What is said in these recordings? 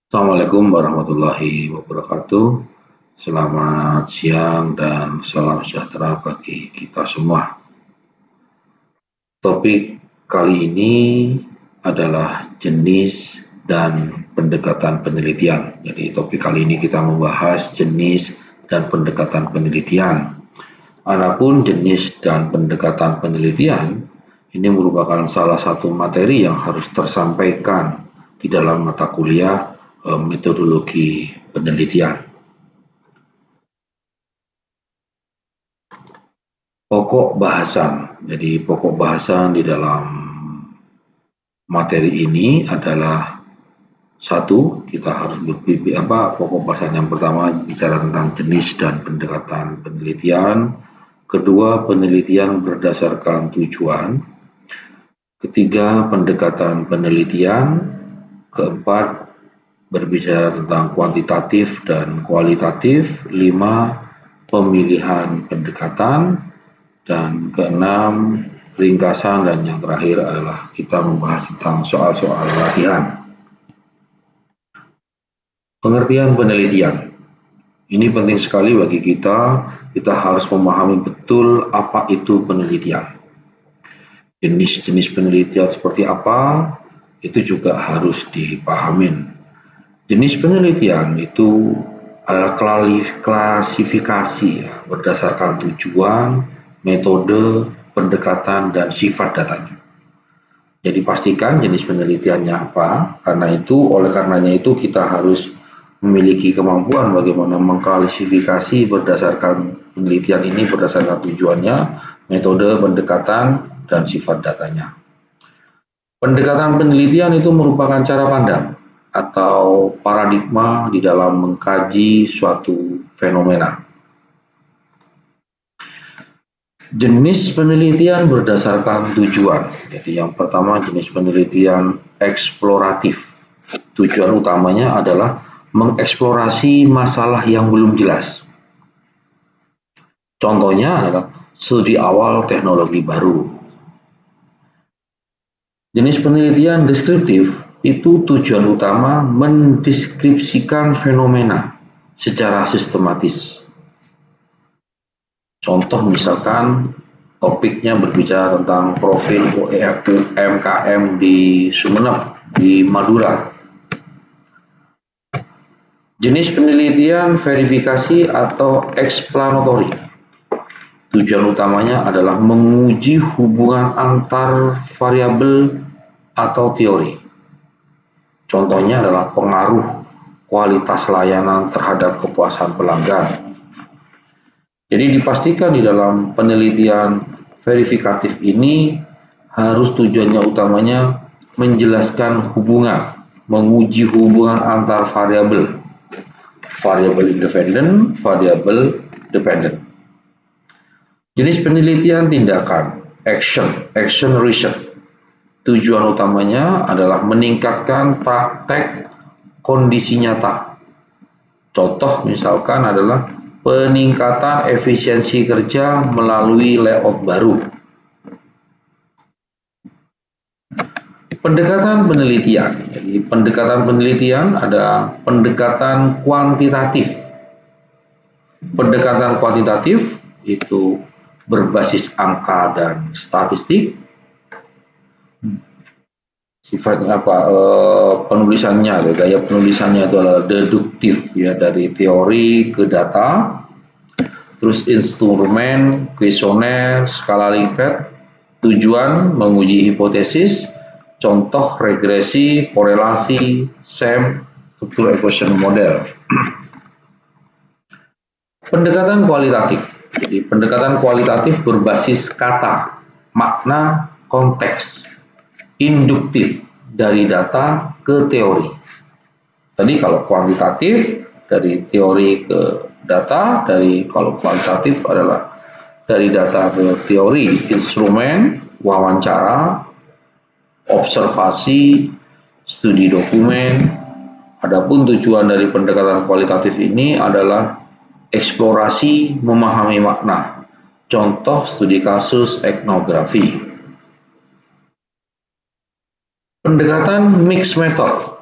Assalamualaikum warahmatullahi wabarakatuh. Selamat siang dan salam sejahtera bagi kita semua. Topik kali ini adalah jenis dan pendekatan penelitian. Jadi topik kali ini kita membahas jenis dan pendekatan penelitian. Adapun jenis dan pendekatan penelitian ini merupakan salah satu materi yang harus tersampaikan di dalam mata kuliah metodologi penelitian. Pokok bahasan. Jadi pokok bahasan di dalam materi ini adalah satu, kita harus pokok bahasan yang pertama bicara tentang jenis dan pendekatan penelitian. Kedua, penelitian berdasarkan tujuan. Ketiga, pendekatan penelitian. Keempat, berbicara tentang kuantitatif dan kualitatif. 5, pemilihan pendekatan. Dan keenam, ringkasan, dan yang terakhir adalah kita membahas tentang soal-soal latihan. Pengertian penelitian. Ini penting sekali bagi kita. Kita harus memahami betul apa itu penelitian. Jenis-jenis penelitian seperti apa, itu juga harus dipahamin. Jenis penelitian itu adalah klasifikasi berdasarkan tujuan, metode, pendekatan, dan sifat datanya. Jadi pastikan jenis penelitiannya apa, oleh karenanya itu kita harus memiliki kemampuan bagaimana mengklasifikasi berdasarkan penelitian ini berdasarkan tujuannya, metode, pendekatan, dan sifat datanya. Pendekatan penelitian itu merupakan cara pandang atau paradigma di dalam mengkaji suatu fenomena. Jenis penelitian berdasarkan tujuan. Jadi yang pertama jenis penelitian eksploratif. Tujuan utamanya adalah mengeksplorasi masalah yang belum jelas. Contohnya adalah studi awal teknologi baru. Jenis penelitian deskriptif itu tujuan utama mendeskripsikan fenomena secara sistematis. Contoh misalkan topiknya berbicara tentang profil UMKM di Sumeneb, di Madura. Jenis penelitian verifikasi atau explanatory. Tujuan utamanya adalah menguji hubungan antar variabel atau teori. Contohnya adalah pengaruh kualitas layanan terhadap kepuasan pelanggan. Jadi dipastikan di dalam penelitian verifikatif ini harus tujuannya utamanya menjelaskan hubungan, menguji hubungan antar variabel, variabel independen, variabel dependent. Jenis penelitian tindakan, action research. Tujuan utamanya adalah meningkatkan praktek kondisi nyata. Contoh misalkan adalah peningkatan efisiensi kerja melalui layout baru. Pendekatan penelitian. Jadi pendekatan penelitian ada pendekatan kuantitatif. Pendekatan kuantitatif itu berbasis angka dan statistik. Sifatnya apa? Penulisannya, gaya penulisannya itu adalah deduktif ya, dari teori ke data. Terus instrumen, kuesioner, skala Likert. Tujuan menguji hipotesis. Contoh regresi, korelasi, SEM, struktur equation model. Pendekatan kualitatif. Jadi pendekatan kualitatif berbasis kata, makna, konteks, induktif dari data ke teori. Tadi kalau kuantitatif dari teori ke data, kalau kualitatif adalah dari data ke teori, instrumen, wawancara, observasi, studi dokumen. Adapun tujuan dari pendekatan kualitatif ini adalah eksplorasi memahami makna. Contoh studi kasus etnografi. Pendekatan mixed method.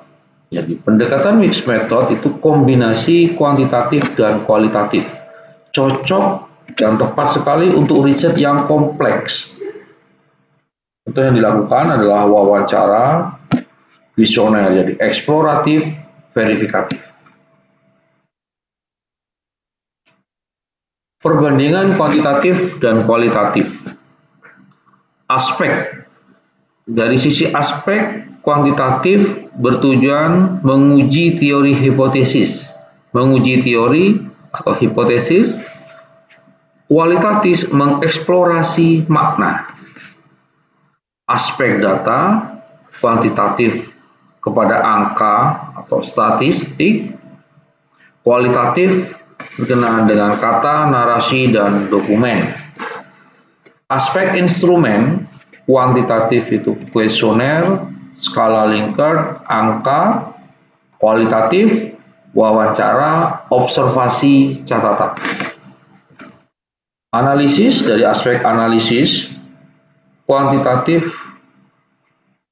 Jadi pendekatan mixed method itu kombinasi kuantitatif dan kualitatif. Cocok dan tepat sekali untuk riset yang kompleks. Contoh yang dilakukan adalah wawancara, kuesioner, jadi eksploratif, verifikatif. Perbandingan kuantitatif dan kualitatif. Aspek. Dari sisi aspek, kuantitatif bertujuan menguji teori hipotesis. Menguji teori atau hipotesis. Kualitatif mengeksplorasi makna. Aspek data, kuantitatif kepada angka atau statistik. Kualitatif berkenaan dengan kata, narasi, dan dokumen. Aspek instrumen, kuantitatif itu kuesioner, skala Likert, angka. Kualitatif, wawancara, observasi, catatan. Analisis, dari aspek analisis, kuantitatif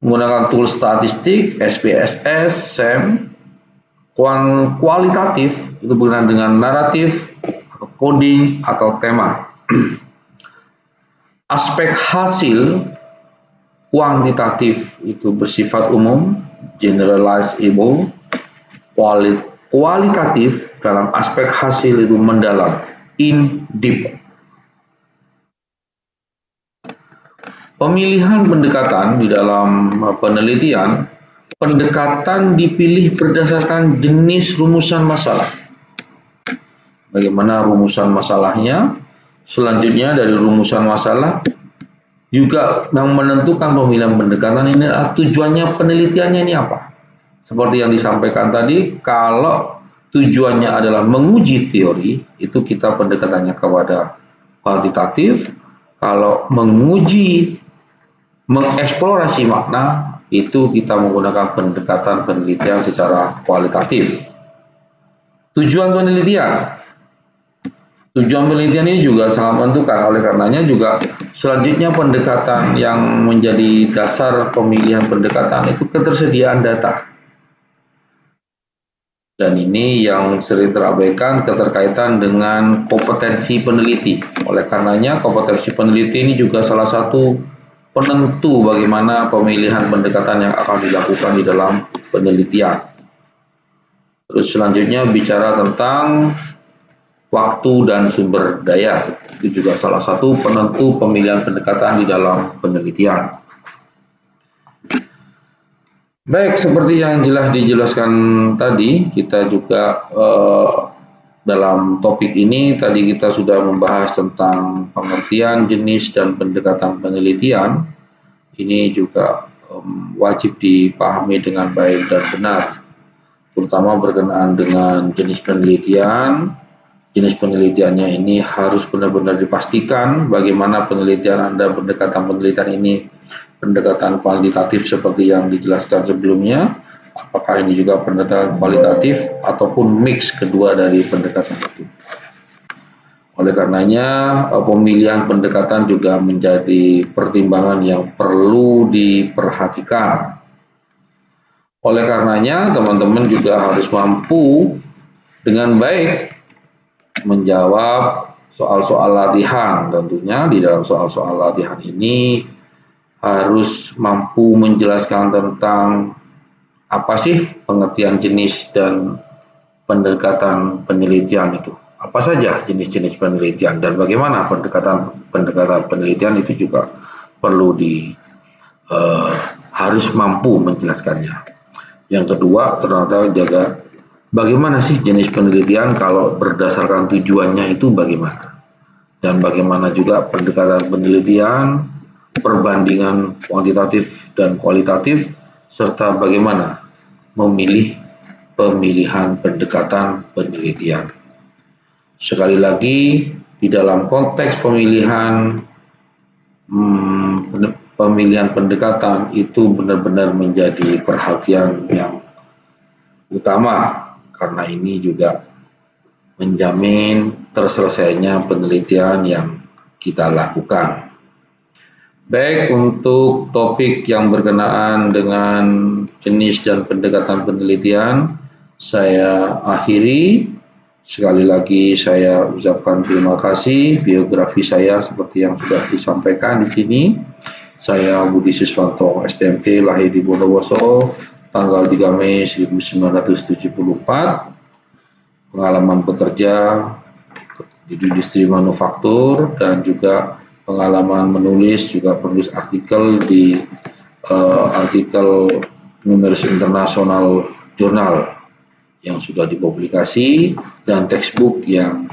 menggunakan tool statistik, SPSS, SEM. Kualitatif itu berkenaan dengan naratif, coding, atau tema. Aspek hasil, kuantitatif itu bersifat umum, generalizable. Kualitatif dalam aspek hasil itu mendalam, in deep. Pemilihan pendekatan di dalam penelitian, pendekatan dipilih berdasarkan jenis rumusan masalah. Bagaimana rumusan masalahnya? Selanjutnya dari rumusan masalah juga yang menentukan pemilihan pendekatan ini adalah tujuannya penelitiannya ini apa. Seperti yang disampaikan tadi, kalau tujuannya adalah menguji teori, itu kita pendekatannya kepada kuantitatif. Kalau mengeksplorasi makna, itu kita menggunakan pendekatan penelitian secara kualitatif. Tujuan penelitian ini juga sangat menentukan, oleh karenanya juga selanjutnya pendekatan yang menjadi dasar pemilihan pendekatan itu ketersediaan data. Dan ini yang sering terabaikan keterkaitan dengan kompetensi peneliti. Oleh karenanya kompetensi peneliti ini juga salah satu penentu bagaimana pemilihan pendekatan yang akan dilakukan di dalam penelitian. Terus selanjutnya bicara tentang waktu dan sumber daya. Itu juga salah satu penentu pemilihan pendekatan di dalam penelitian. Baik, seperti yang jelas dijelaskan tadi, kita juga dalam topik ini tadi kita sudah membahas tentang pengertian, jenis, dan pendekatan penelitian. Ini juga wajib dipahami dengan baik dan benar, terutama berkenaan dengan jenis penelitian. Jenis penelitiannya ini harus benar-benar dipastikan bagaimana penelitian Anda, pendekatan penelitian ini pendekatan kuantitatif seperti yang dijelaskan sebelumnya, apakah ini juga pendekatan kualitatif ataupun mix kedua dari pendekatan itu. Oleh karenanya pemilihan pendekatan juga menjadi pertimbangan yang perlu diperhatikan. Oleh karenanya teman-teman juga harus mampu dengan baik menjawab soal-soal latihan. Tentunya di dalam soal-soal latihan ini harus mampu menjelaskan tentang apa sih pengertian jenis dan pendekatan penelitian itu. Apa saja jenis-jenis penelitian dan bagaimana pendekatan penelitian itu juga perlu harus mampu menjelaskannya. Yang kedua, ternyata jaga bagaimana sih jenis penelitian kalau berdasarkan tujuannya itu bagaimana. Dan bagaimana juga pendekatan penelitian, perbandingan kuantitatif dan kualitatif, serta bagaimana memilih pemilihan pendekatan penelitian. Sekali lagi, di dalam konteks pemilihan pendekatan itu benar-benar menjadi perhatian yang utama, karena ini juga menjamin terselesainya penelitian yang kita lakukan. Baik, untuk topik yang berkenaan dengan jenis dan pendekatan penelitian, saya akhiri. Sekali lagi saya ucapkan terima kasih. Biografi saya seperti yang sudah disampaikan di sini. Saya Budi Siswanto, STMP, lahir di Bondowoso, tanggal 3 Mei 1974. Pengalaman bekerja di industri manufaktur dan juga pengalaman menulis, juga penulis artikel di artikel numeris internasional jurnal yang sudah dipublikasi dan textbook yang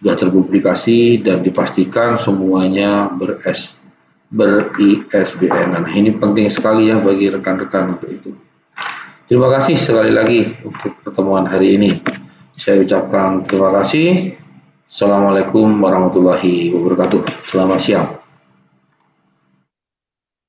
sudah terpublikasi dan dipastikan semuanya ber-ISBN. Nah, ini penting sekali ya bagi rekan-rekan untuk itu. Terima kasih sekali lagi untuk pertemuan hari ini. Saya ucapkan terima kasih. Assalamualaikum warahmatullahi wabarakatuh. Selamat siang.